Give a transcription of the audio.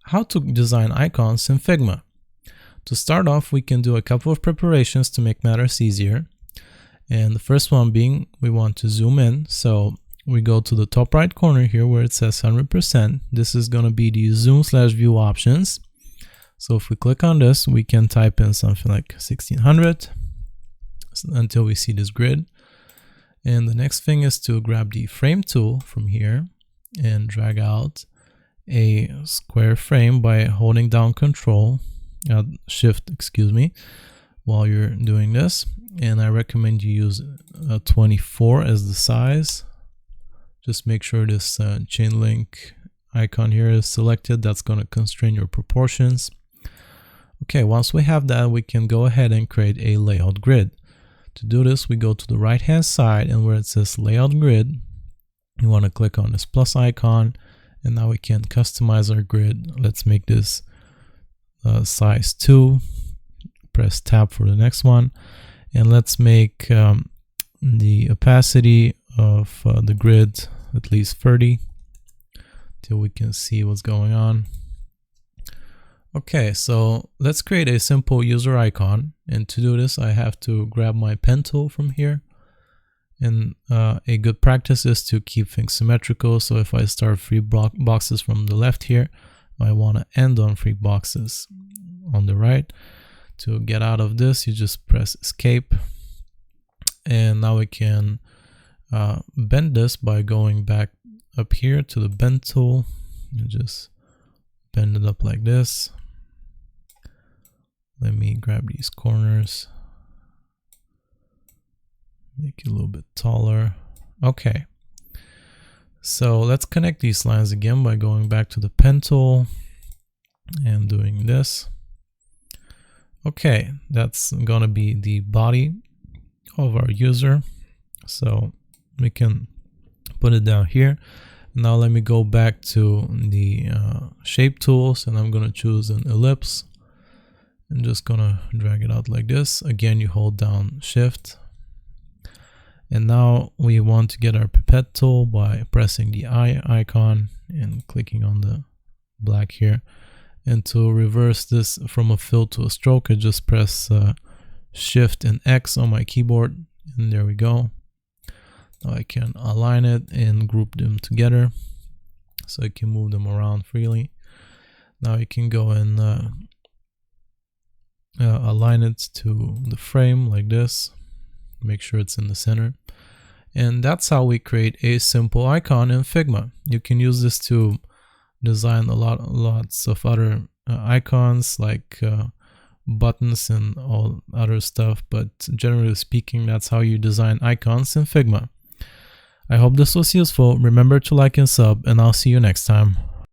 how to design icons in Figma. To start off, we can do a couple of preparations to make matters easier. And the first one being, we want to zoom in. So we go to the top right corner here where it says 100%. This is going to be the zoom/view options. So if we click on this, we can type in something like 1600 until we see this grid. And the next thing is to grab the frame tool from here and drag out a square frame by holding down Shift, while you're doing this. And I recommend you use 24 as the size. Just make sure this chain link icon here is selected. That's going to constrain your proportions. Okay, once we have that, we can go ahead and create a layout grid. To do this, we go to the right hand side, and where it says layout grid, you want to click on this plus icon, and now we can customize our grid. Let's make this size 2. Press tab for the next one, and let's make the opacity of the grid at least 30 till we can see what's going on. Okay, so let's create a simple user icon, and to do this I have to grab my pen tool from here. And a good practice is to keep things symmetrical. So if I start 3 boxes from the left here, I want to end on 3 boxes on the right. To get out of this, you just press escape, and now we can bend this by going back up here to the bend tool and just bend it up like this. Let me grab these corners, make it a little bit taller. Okay, so let's connect these lines again by going back to the pen tool and doing this. Okay, that's gonna be the body of our user, so we can put it down here. Now let me go back to the shape tools, and I'm gonna choose an ellipse and just gonna drag it out like this. Again, you hold down Shift, and now we want to get our pipette tool by pressing the eye icon and clicking on the black here. And to reverse this from a fill to a stroke, I just press Shift and X on my keyboard, and there we go. Now I can align it and group them together so I can move them around freely. Now you can go and align it to the frame like this. Make sure it's in the center. And that's how we create a simple icon in Figma. You can use this to design lots of other icons like buttons and all other stuff, but generally speaking, that's how you design icons in Figma. I hope this was useful. Remember to like and sub, and I'll see you next time.